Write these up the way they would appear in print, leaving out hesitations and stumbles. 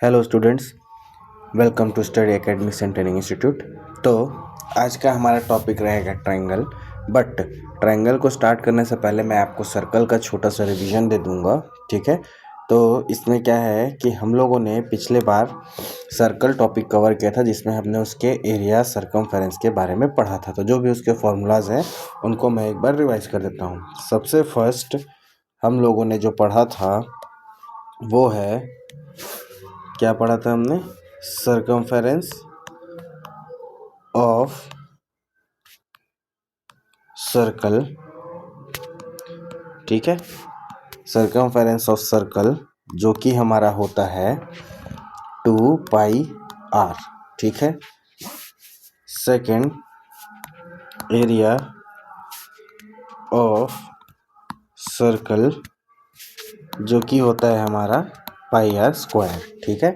Hello students, welcome to study academics and training institute. तो आज का हमारा टॉपिक रहेगा ट्रायंगल। बट ट्रायंगल को स्टार्ट करने से पहले मैं आपको सर्कल का छोटा सा रिवीजन दे दूंगा, ठीक है। तो इसमें क्या है कि हम लोगों ने पिछले बार सर्कल टॉपिक कवर किया था, जिसमें हमने उसके एरिया सरकमफेरेंस के बारे में पढ़ा था। तो जो भी उसके फॉर्मूलाज हैं उनको मैं एक बार रिवाइज कर देता हूँ। सबसे फर्स्ट हम लोगों ने जो पढ़ा था वो है, क्या पढ़ा था हमने? सरकमफेरेंस ऑफ सर्कल, ठीक है। सरकमफेरेंस ऑफ सर्कल जो कि हमारा होता है 2πr, ठीक है। सेकंड, एरिया ऑफ सर्कल जो कि होता है हमारा πr², ठीक है।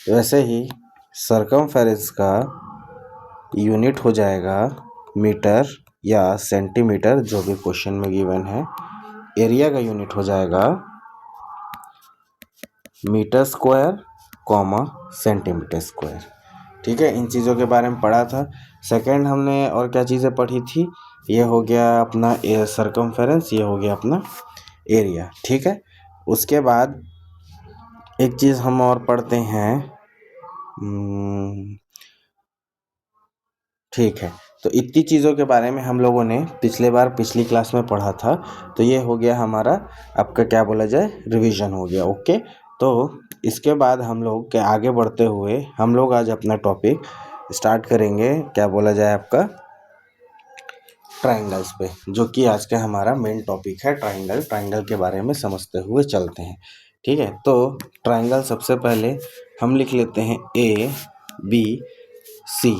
वैसे ही सरकमफेरेंस का यूनिट हो जाएगा मीटर या सेंटीमीटर, जो भी क्वेश्चन में गिवन है। एरिया का यूनिट हो जाएगा metre square comma centimetre square, ठीक है। इन चीज़ों के बारे में पढ़ा था। सेकंड हमने और क्या चीज़ें पढ़ी थी? ये हो गया अपना सरकमफेरेंस, ये हो गया अपना एरिया, ठीक है। उसके बाद एक चीज़ हम और पढ़ते हैं, ठीक है। तो इतनी चीज़ों के बारे में हम लोगों ने पिछली क्लास में पढ़ा था। तो ये हो गया हमारा, आपका क्या बोला जाए, रिवीजन हो गया, ओके। तो इसके बाद हम लोग के आगे बढ़ते हुए हम लोग आज अपना टॉपिक स्टार्ट करेंगे, क्या बोला जाए, आपका ट्रायंगल्स पे, जो कि आज का हमारा मेन टॉपिक है। ट्रायंगल के बारे में समझते हुए चलते हैं, ठीक है। तो ट्रायंगल सबसे पहले हम लिख लेते हैं ABC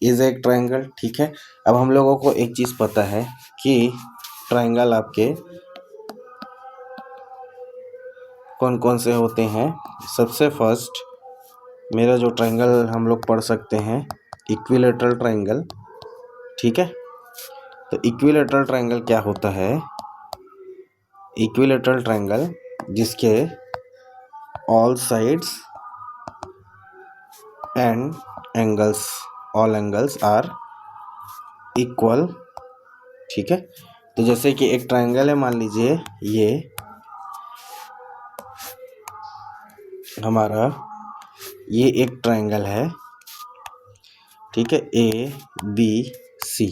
इज एक ट्रायंगल, ठीक है। अब हम लोगों को एक चीज़ पता है कि ट्रायंगल आपके कौन कौन से होते हैं। सबसे फर्स्ट मेरा जो ट्रायंगल हम लोग पढ़ सकते हैं, इक्विलैटरल ट्रायंगल, ठीक है। तो इक्विलैटरल ट्रायंगल क्या होता है? इक्विलैटरल ट्रायंगल जिसके all sides and angles, all angles are equal, ठीक है। तो जैसे कि एक ट्रायंगल है, मान लीजिए ये हमारा, ये एक ट्रायंगल है, ठीक है, ABC।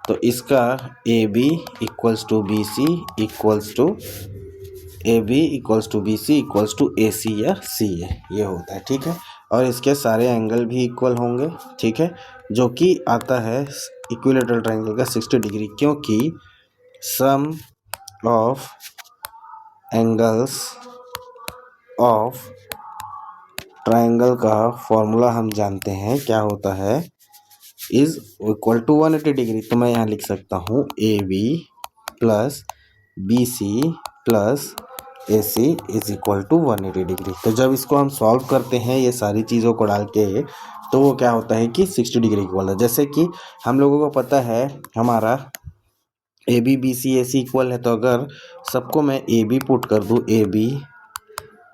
तो इसका AB equals to BC equals to AB equals to BC equals to AC या CA, ये होता है, ठीक है। और इसके सारे एंगल भी इक्वल होंगे, ठीक है, जो कि आता है इक्विलैटरल ट्रायंगल का 60 डिग्री, क्योंकि सम ऑफ एंगल्स ऑफ ट्रायंगल का फॉर्मूला हम जानते हैं, क्या होता है, इज इक्वल टू 180 डिग्री। तो मैं यहाँ लिख सकता हूँ AB plus BC plus AC is equal to 180 degree. तो जब इसको हम सॉल्व करते हैं ये सारी चीज़ों को डाल के, तो वो क्या होता है कि 60 डिग्री इक्वल है। जैसे कि हम लोगों को पता है हमारा AB BC AC इक्वल है, तो अगर सबको मैं AB पुट कर दूँ,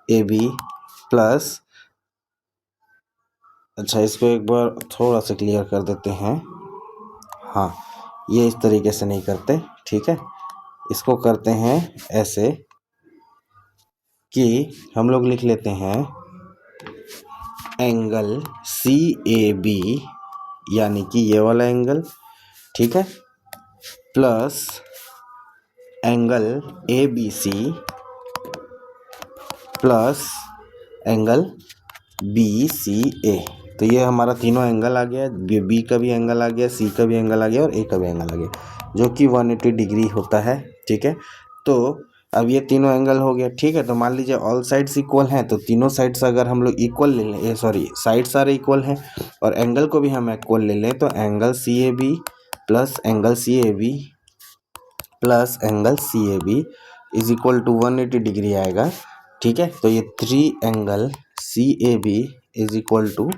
AB प्लस, अच्छा इसको एक बार थोड़ा सा क्लियर कर देते हैं। हाँ, ये इस तरीके से नहीं करते, ठीक है। इसको करते हैं ऐसे कि हम लोग लिख लेते हैं एंगल CAB, यानी कि ये वाला एंगल, ठीक है, plus angle ABC plus angle BCA। तो ये हमारा तीनों एंगल आ गया, B का भी एंगल आ गया, C का भी एंगल आ गया और A का भी एंगल आ गया, जो कि 180 डिग्री होता है, ठीक है। तो अब ये तीनों एंगल हो गया, ठीक है। तो मान लीजिए ऑल साइड्स इक्वल हैं, तो तीनों साइड्स अगर हम लोग इक्वल ले लें, साइड सारे इक्वल हैं और एंगल को भी हम इक्वल ले लें, तो angle CAB plus angle CAB plus angle CAB is equal to 180 degree आएगा, ठीक है। तो ये 3 angle CAB is equal to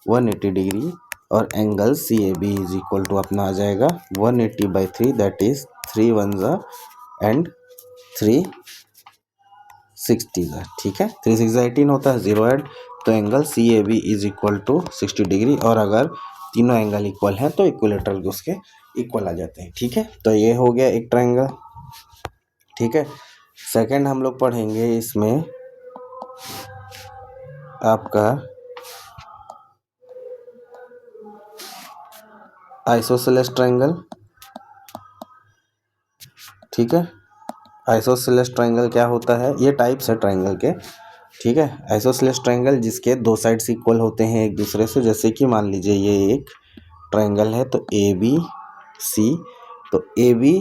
180 degree और angle CAB is equal to अपना आ जाएगा 180/3, दैट इज 3 1 एंड 3 60 है, ठीक है। 3 6 18 होता है, 0 ऐड, तो angle C A B is equal to 60 degree. और अगर तीनों एंगल इक्वल हैं तो इक्विलेटरल उसके इक्वल आ जाते हैं, ठीक है। तो ये हो गया एक ट्रायंगल, ठीक है। सेकंड हम लोग पढ़ेंगे इसमें आपका आइसोसेलेस ट्रायंगल, ठीक है। आइसोसेलेस ट्रायंगल क्या होता है, ये टाइप्स है ट्रायंगल के, ठीक है। आइसोसेलेस ट्रायंगल जिसके दो साइड्स इक्वल होते हैं एक दूसरे से, जैसे कि मान लीजिए ये एक ट्रायंगल है तो ए बी सी, तो A B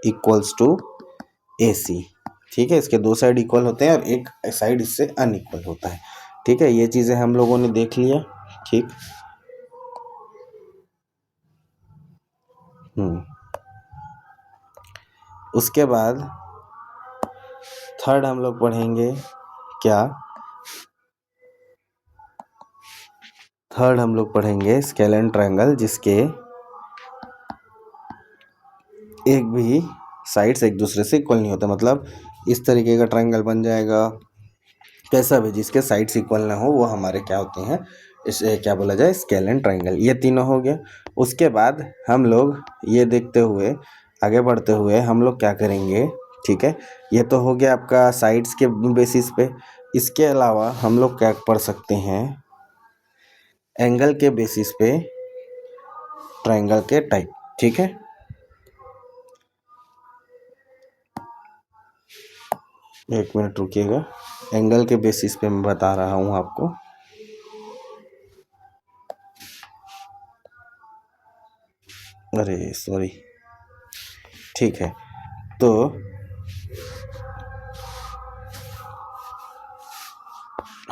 equals to A सी, ठीक है। इसके दो साइड इक्वल होते हैं और एक साइड इससे अनइक्वल होता है, ठीक है। ये चीज़ें हम लोगों ने देख लिया, ठीक। उसके बाद थर्ड हम लोग पढ़ेंगे क्या, थर्ड हम लोग पढ़ेंगे स्केलेन ट्रायंगल, जिसके एक भी साइड्स एक दूसरे से इक्वल नहीं होता, मतलब इस तरीके का ट्रायंगल बन जाएगा, कैसा भी जिसके साइड्स इक्वल ना हो वो हमारे क्या होते हैं, इसे क्या बोला जाए, स्केलेन ट्रायंगल। ये तीनों हो गया। उसके बाद हम लोग ये देखते हुए आगे बढ़ते हुए हम लोग क्या करेंगे, ठीक है। ये तो हो गया आपका साइड्स के बेसिस पे। इसके अलावा हम लोग क्या पढ़ सकते हैं, एंगल के बेसिस पे ट्रायंगल के टाइप, ठीक है। एक मिनट रुकिएगा, एंगल के बेसिस पे मैं बता रहा हूँ आपको। अरे सॉरी, ठीक है। तो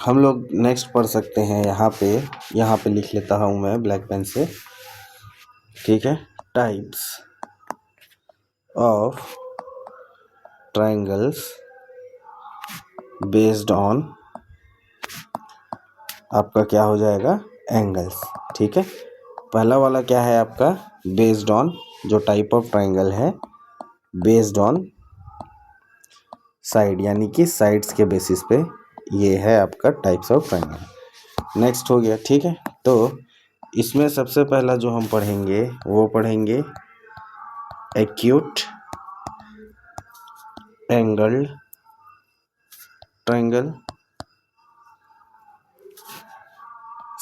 हम लोग नेक्स्ट पढ़ सकते हैं, यहाँ पे लिख लेता हूँ मैं ब्लैक पेन से, ठीक है। Types of triangles based on आपका क्या हो जाएगा, एंगल्स, ठीक है। पहला वाला क्या है आपका, बेस्ड ऑन, जो टाइप ऑफ ट्रायंगल है बेस्ड ऑन साइड, यानी कि साइड्स के बेसिस पे ये है आपका टाइप्स ऑफ ट्रायंगल। नेक्स्ट हो गया, ठीक है। तो इसमें सबसे पहला जो हम पढ़ेंगे वो पढ़ेंगे एक्यूट एंगल्ड ट्रायंगल।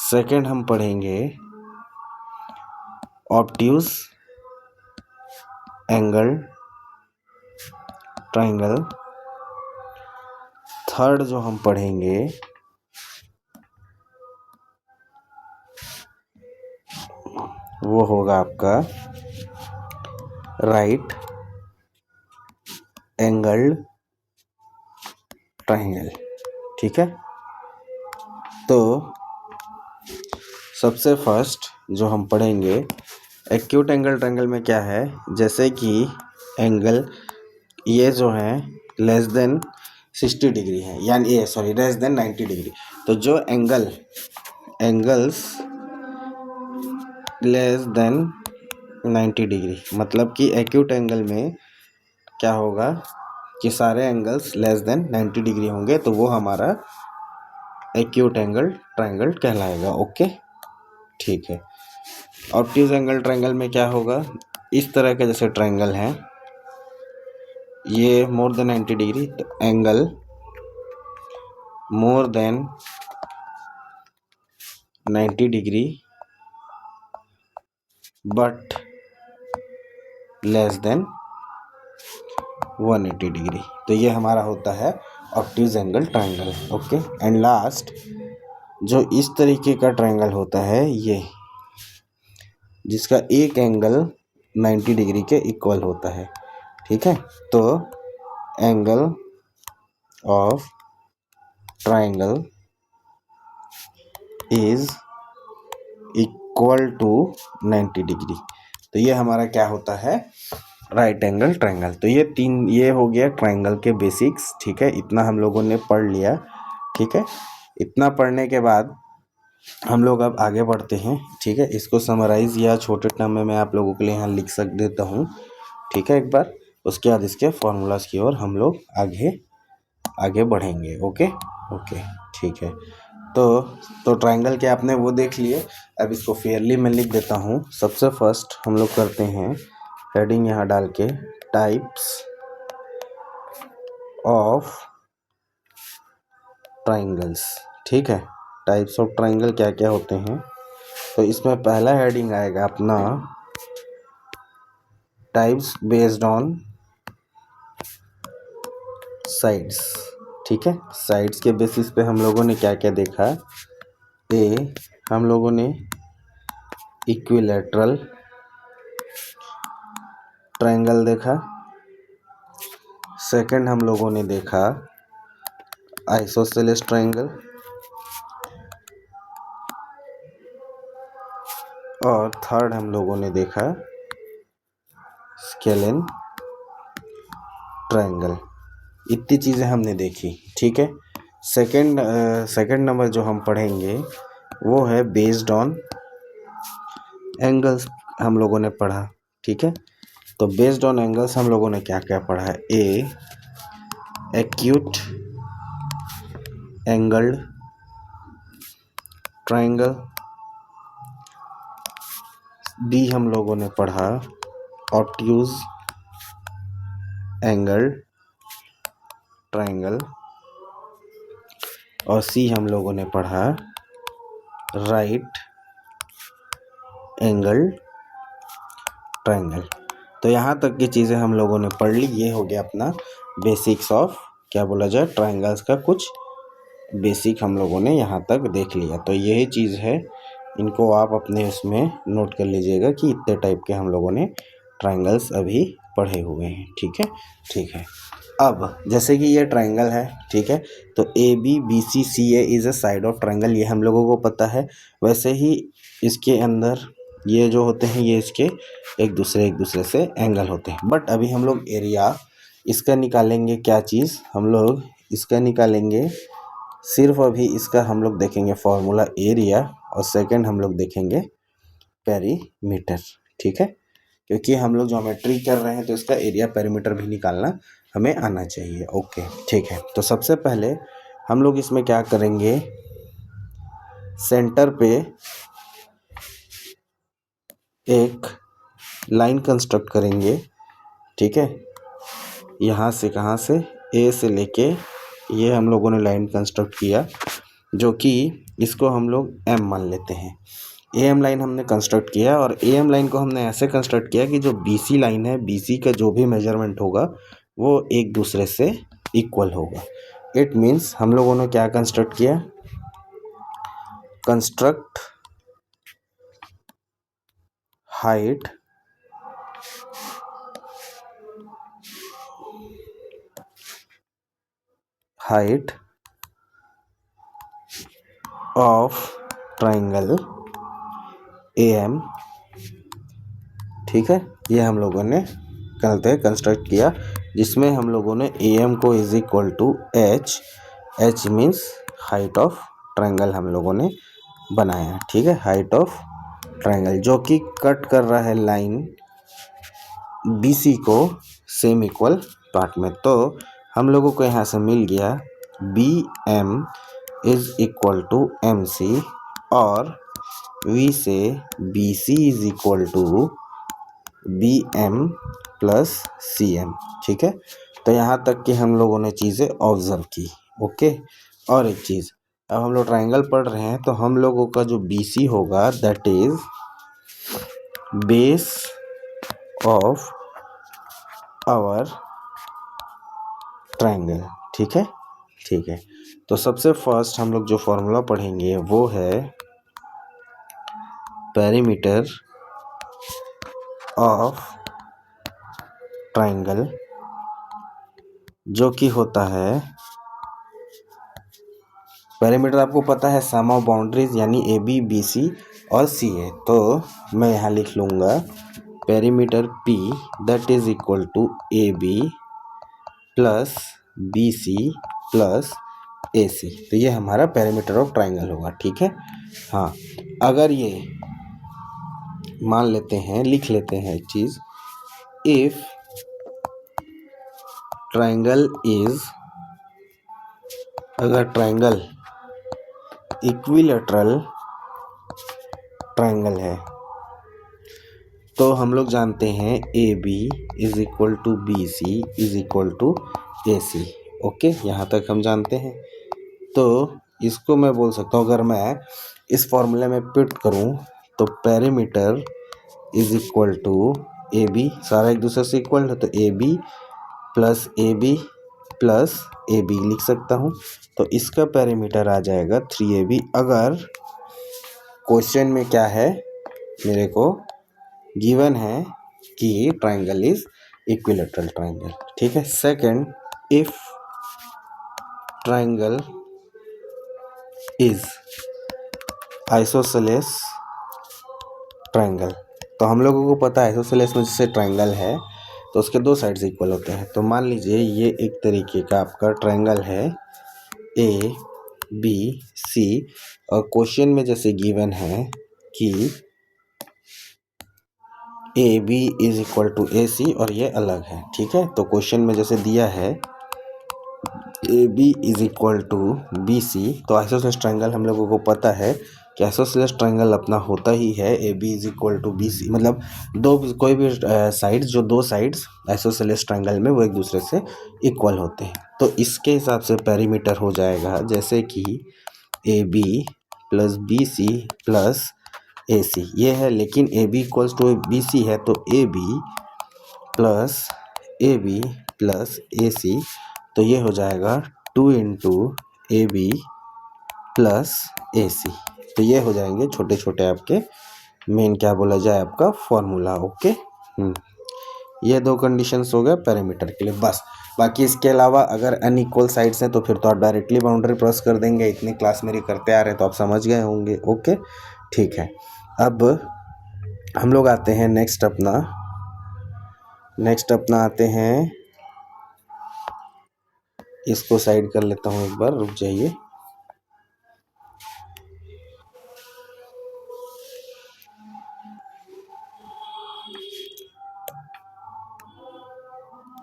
सेकंड हम पढ़ेंगे ऑब्ट्यूज एंगल ट्रायंगल। थर्ड जो हम पढ़ेंगे वो होगा आपका राइट एंगल्ड ट्रायंगल, ठीक है। तो सबसे फर्स्ट जो हम पढ़ेंगे एक्यूट एंगल ट्रायंगल में क्या है, जैसे कि एंगल ये जो है लेस देन 60 डिग्री है, यानी ये सॉरी लेस देन 90 डिग्री। तो जो एंगल्स लेस देन 90 डिग्री, मतलब कि एक्यूट एंगल में क्या होगा कि सारे एंगल्स लेस देन 90 डिग्री होंगे, तो वो हमारा एक्यूट एंगल ट्रायंगल कहलाएगा, ओके, ठीक है। ऑब्ट्यूज एंगल ट्रायंगल में क्या होगा, इस तरह के जैसे ट्रायंगल हैं, ये मोर देन 90 डिग्री, तो angle more than 90 degree but less than 180 degree, तो ये हमारा होता है obtuse angle triangle, okay. And last जो इस तरीके का ट्रायंगल होता है, ये जिसका एक एंगल 90 डिग्री के इक्वल होता है, ठीक है। तो angle of triangle is equal to 90 degree, तो ये हमारा क्या होता है, राइट एंगल ट्रायंगल। तो ये हो गया ट्रायंगल के बेसिक्स, ठीक है। इतना हम लोगों ने पढ़ लिया, ठीक है। इतना पढ़ने के बाद हम लोग अब आगे बढ़ते हैं, ठीक है। इसको समराइज या छोटे टर्म में मैं आप लोगों के लिए यहाँ लिख देता हूँ, ठीक है, एक बार। उसके बाद इसके फॉर्मूलाज की ओर हम लोग आगे आगे बढ़ेंगे। ओके ओके ठीक है। तो ट्रायंगल के आपने वो देख लिए। अब इसको फेयरली मैं लिख देता हूँ। सबसे फर्स्ट हम लोग करते हैं हेडिंग यहाँ डाल के, टाइप्स ऑफ ट्रायंगल्स। ठीक है, टाइप्स ऑफ ट्रायंगल क्या क्या होते हैं। तो इसमें पहला हेडिंग आएगा अपना टाइप्स बेस्ड ऑन साइड्स। ठीक है, साइड्स के बेसिस पे हम लोगों ने क्या क्या देखा। हम लोगों ने इक्विलैटरल ट्रायंगल देखा। सेकंड हम लोगों ने देखा आइसोसेलेस ट्रायंगल। और थर्ड हम लोगों ने देखा स्केलेन ट्रायंगल। इतनी चीज़ें हमने देखी। ठीक है, सेकंड नंबर जो हम पढ़ेंगे वो है बेस्ड ऑन एंगल्स। हम लोगों ने पढ़ा। ठीक है, तो बेस्ड ऑन एंगल्स हम लोगों ने क्या क्या पढ़ा है। Acute angled triangle. बी हम लोगों ने पढ़ा ऑब्ट्यूज एंगल ट्रायंगल। और सी हम लोगों ने पढ़ा राइट एंगल ट्रायंगल। तो यहाँ तक की चीज़ें हम लोगों ने पढ़ ली। ये हो गया अपना बेसिक्स ऑफ, क्या बोला जाए, ट्रायंगल्स का कुछ बेसिक हम लोगों ने यहाँ तक देख लिया। तो यही चीज़ है, इनको आप अपने उसमें नोट कर लीजिएगा कि इतने टाइप के हम लोगों ने ट्रायंगल्स अभी पढ़े हुए हैं। ठीक है ठीक है। अब जैसे कि ये ट्रायंगल है, ठीक है, तो A B B C C A is a side of triangle, ये हम लोगों को पता है। वैसे ही इसके अंदर ये जो होते हैं ये इसके एक दूसरे से एंगल होते हैं। बट अभी हम लोग एरिया इसका निकालेंगे। क्या चीज़ हम लोग इसका निकालेंगे, सिर्फ अभी इसका हम लोग देखेंगे फॉर्मूला एरिया, और सेकंड हम लोग देखेंगे पेरीमीटर। ठीक है, क्योंकि हम लोग ज्योमेट्री कर रहे हैं तो इसका एरिया पेरीमीटर भी निकालना हमें आना चाहिए। ओके ठीक है, तो सबसे पहले हम लोग इसमें क्या करेंगे, सेंटर पे एक लाइन कंस्ट्रक्ट करेंगे। ठीक है, यहाँ से कहाँ से, ए से लेके ये हम लोगों ने लाइन कंस्ट्रक्ट किया, जो कि इसको हम लोग एम मान लेते हैं। ए एम लाइन हमने कंस्ट्रक्ट किया, और ए एम लाइन को हमने ऐसे कंस्ट्रक्ट किया कि जो बी सी लाइन है, बी सी का जो भी मेजरमेंट होगा वो एक दूसरे से इक्वल होगा। इट मीन्स हम लोगों ने क्या कंस्ट्रक्ट किया, construct height of triangle A M. ठीक है, ये हम लोगों ने कंस्ट्रक्ट किया, जिसमें हम लोगों ने ए एम को is equal to H, H means height of triangle हम लोगों ने बनाया। ठीक है, हाइट ऑफ ट्रायंगल जो कि कट कर रहा है लाइन बी सी को सेम इक्वल पार्ट में। तो हम लोगों को यहाँ से मिल गया B M is equal to M C, और वी से B C is equal to B M plus C M. ठीक है, तो यहाँ तक कि हम लोगों ने चीज़ें ऑब्जर्व की। ओके, और एक चीज़, अब हम लोग ट्रायंगल पढ़ रहे हैं तो हम लोगों का जो बी सी होगा that is base of our triangle. ठीक है ठीक है, तो सबसे फर्स्ट हम लोग जो फॉर्मूला पढ़ेंगे वो है पेरीमीटर ऑफ ट्रायंगल, जो कि होता है, पेरीमीटर आपको पता है सम ऑफ बाउंड्रीज, यानी ए बी बी सी और सी ए। तो मैं यहाँ लिख लूँगा perimeter P that is equal to A B plus B C plus A C. तो ये हमारा पेरीमीटर ऑफ ट्रायंगल होगा। ठीक है, हाँ, अगर ये मान लेते हैं, लिख लेते हैं एक चीज़, इफ ट्रायंगल इज अगर ट्रायंगल इक्विलेटरल ट्रायंगल है तो हम लोग जानते हैं A B is equal to B C is equal to A C. Okay, यहाँ तक हम जानते हैं। तो इसको मैं बोल सकता हूँ, अगर मैं इस फॉर्मूले में पुट करूँ तो perimeter is equal to A B, सारा एक दूसरे से इक्वल है तो A B plus A B लिख सकता हूँ। तो इसका पेरीमीटर आ जाएगा 3AB। अगर क्वेश्चन में क्या है, मेरे को गिवन है कि ट्रायंगल इज इक्विलेटरल ट्रायंगल। ठीक है। Second, if triangle is isosceles triangle, तो हम लोगों को पता है आइसोसेलेस में जैसे ट्रायंगल है तो उसके दो साइड्स इक्वल होते हैं। तो मान लीजिए ये एक तरीके का आपका ट्रायंगल है ए बी सी, और क्वेश्चन में जैसे गिवन है कि A B is equal to A C और ये अलग है। ठीक है। तो क्वेश्चन में जैसे दिया है A B is equal to B C, तो आइसोसेलेस ट्रायंगल हम लोगों को पता है कि आइसोसेलेस ट्रायंगल अपना होता ही है A B is equal to B C, मतलब कोई भी साइड्स, जो दो साइड्स आइसोसेलेस ट्रायंगल में वो एक दूसरे से इक्वल होते हैं। तो इसके हिसाब से पेरीमीटर हो जाएगा जैसे कि A B plus B C plus A C ये है, लेकिन A B equals to B C है तो A B plus A C, तो ये हो जाएगा 2 into A B plus A C. तो ये हो जाएंगे छोटे छोटे आपके मेन क्या बोला जाए आपका फॉर्मूला। ओके, ये दो कंडीशंस हो गए पेरीमीटर के लिए बस। बाकी इसके अलावा अगर अनइक्वल साइड्स हैं तो फिर तो आप डायरेक्टली बाउंड्री क्रॉस कर देंगे। इतनी क्लास मेरी करते आ रहे हैं तो आप समझ गए होंगे। ओके, ठीक है। अब हम लोग आते हैं नेक्स्ट अपना आते हैं, इसको साइड कर लेता हूँ एक बार, रुक जाइए।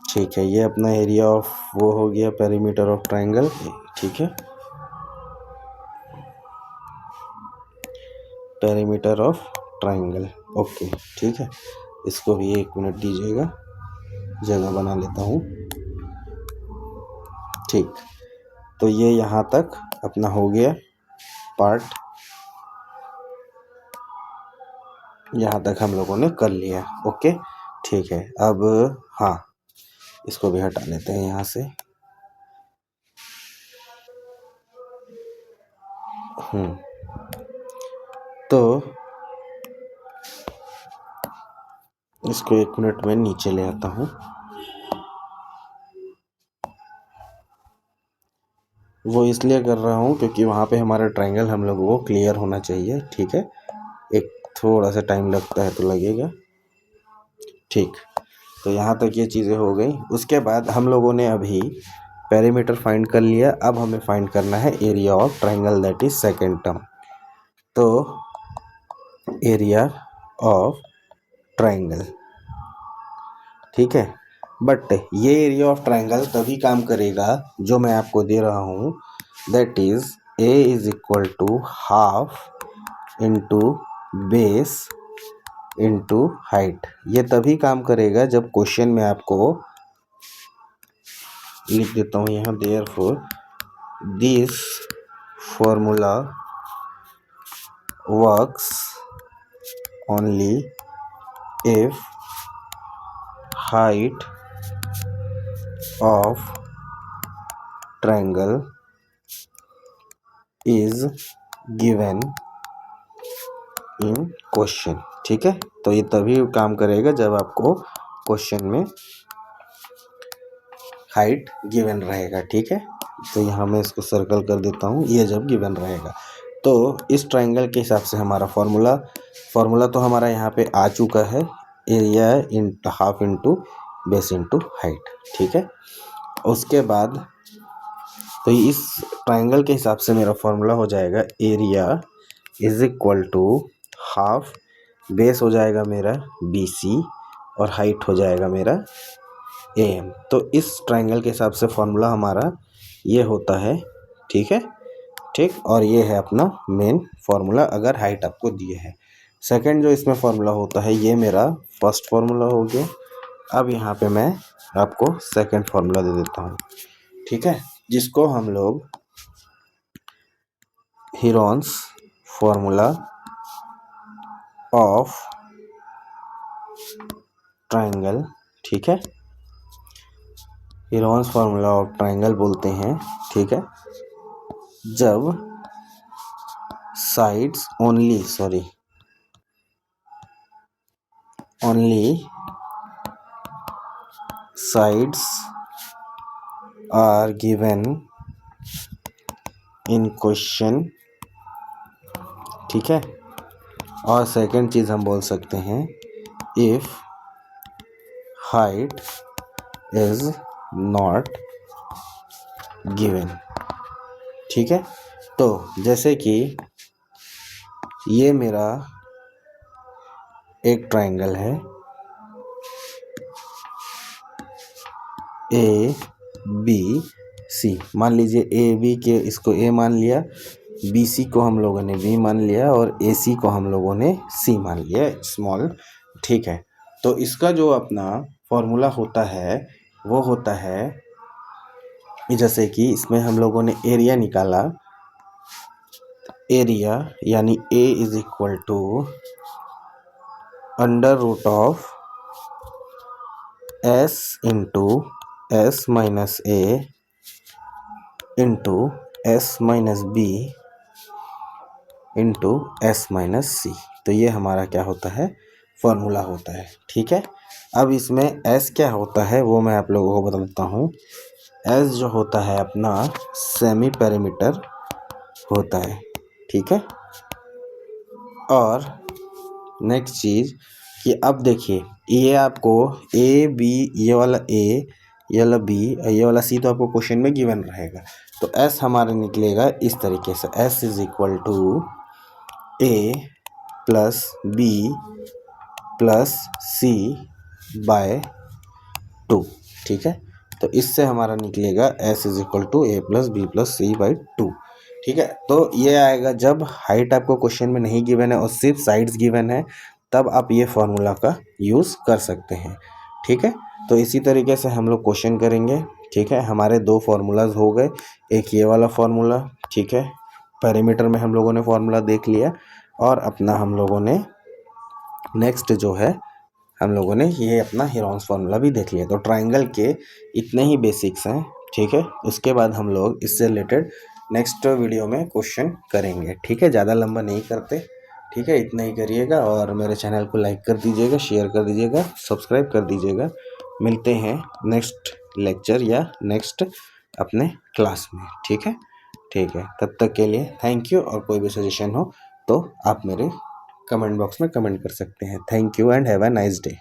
ठीक है, ये अपना एरिया ऑफ वो हो गया पेरीमीटर ऑफ ट्रायंगल। ठीक है, पेरीमीटर ऑफ ट्रायंगल। ओके, ठीक है। इसको भी 1 मिनट दीजिएगा, जगह बना लेता हूँ। ठीक, तो ये यहाँ तक अपना हो गया पार्ट, यहाँ तक हम लोगों ने कर लिया। ओके, ठीक है। अब हाँ, इसको भी हटा लेते हैं यहाँ से। तो इसको 1 मिनट में नीचे ले आता हूँ। वो इसलिए कर रहा हूँ क्योंकि वहाँ पे हमारा ट्रायंगल हम लोगों को क्लियर होना चाहिए। ठीक है, एक थोड़ा सा टाइम लगता है तो लगेगा। ठीक, तो यहाँ तक ये चीज़ें हो गई। उसके बाद हम लोगों ने अभी पेरीमीटर फाइंड कर लिया। अब हमें फाइंड करना है area of triangle, that is second term. तो एरिया ऑफ ट्रायंगल, ठीक है। बट ये एरिया ऑफ ट्रायंगल तभी काम करेगा जो मैं आपको दे रहा हूँ, that is A is equal to half into base into height. ये तभी काम करेगा जब क्वेश्चन में आपको, लिख देता हूँ यहाँ, therefore this formula works only if height of triangle is given in question। ठीक है, तो ये तभी काम करेगा जब आपको क्वेश्चन में हाइट गिवन रहेगा। ठीक है, तो यहाँ मैं इसको सर्कल कर देता हूँ, ये जब गिवन रहेगा। तो इस ट्रायंगल के हिसाब से हमारा फॉर्मूला तो हमारा यहाँ पे आ चुका है, area in half into base into height. ठीक है, उसके बाद तो इस ट्रायंगल के हिसाब से मेरा फॉर्मूला हो जाएगा area is equal to half, base हो जाएगा मेरा BC और हाइट हो जाएगा मेरा AM। तो इस ट्रायंगल के हिसाब से फॉर्मूला हमारा ये होता है। ठीक है, ठीक। और ये है अपना मेन फार्मूला अगर हाइट आपको दिए है। सेकंड जो इसमें फार्मूला होता है, ये मेरा फर्स्ट फार्मूला हो गया। अब यहाँ पे मैं आपको सेकंड फार्मूला दे देता हूँ, ठीक है, जिसको हम लोग हीरोन्स फार्मूला ऑफ ट्रायंगल, ठीक है, हीरोन्स फार्मूला ऑफ ट्रायंगल बोलते हैं, ठीक है, जब sides only sides are given in question, ठीक है। और सेकंड चीज़ हम बोल सकते हैं if height is not given, ठीक है। तो जैसे कि ये मेरा एक ट्रायंगल है ए बी सी, मान लीजिए ए बी के इसको ए मान लिया, बी सी को हम लोगों ने बी मान लिया और ए सी को हम लोगों ने सी मान लिया, स्मॉल, ठीक है। तो इसका जो अपना फॉर्मूला होता है वो होता है, जैसे कि इसमें हम लोगों ने एरिया निकाला, एरिया यानी A is equal to under root of S into S minus A into S minus B into S minus C. तो ये हमारा क्या होता है, फॉर्मूला होता है, ठीक है। अब इसमें एस क्या होता है वो मैं आप लोगों को बता देता हूँ। एस जो होता है अपना सेमी पेरीमीटर होता है, ठीक है। और नेक्स्ट चीज़ कि अब देखिए ये आपको ए बी, ये वाला ए, ये वाला बी, ये वाला सी तो आपको क्वेश्चन में गिवन रहेगा। तो एस हमारा निकलेगा इस तरीके से, S is equal to A plus B plus C by 2, ठीक है। तो इससे हमारा निकलेगा S is equal to A plus B plus C by 2, ठीक है। तो ये आएगा जब हाइट आपको क्वेश्चन में नहीं गिवन है और सिर्फ साइड्स गिवन है, तब आप ये फार्मूला का यूज़ कर सकते हैं, ठीक है। तो इसी तरीके से हम लोग क्वेश्चन करेंगे, ठीक है। हमारे दो फार्मूलाज हो गए, एक ये वाला फार्मूला, ठीक है, पेरीमीटर में हम लोगों ने फार्मूला देख लिया, और अपना हम लोगों ने नेक्स्ट जो है हम लोगों ने ये अपना हीरोन्स फार्मूला भी देख लिया। तो ट्रायंगल के इतने ही बेसिक्स हैं, ठीक है। उसके बाद हम लोग इससे रिलेटेड नेक्स्ट वीडियो में क्वेश्चन करेंगे, ठीक है। ज़्यादा लंबा नहीं करते, ठीक है, इतना ही करिएगा। और मेरे चैनल को लाइक कर दीजिएगा, शेयर कर दीजिएगा, सब्सक्राइब कर दीजिएगा। मिलते हैं नेक्स्ट लेक्चर या नेक्स्ट अपने क्लास में, ठीक है, ठीक है। तब तक के लिए थैंक यू। और कोई भी सजेशन हो तो आप मेरे कमेंट बॉक्स में कमेंट कर सकते हैं। Thank you and have a nice day.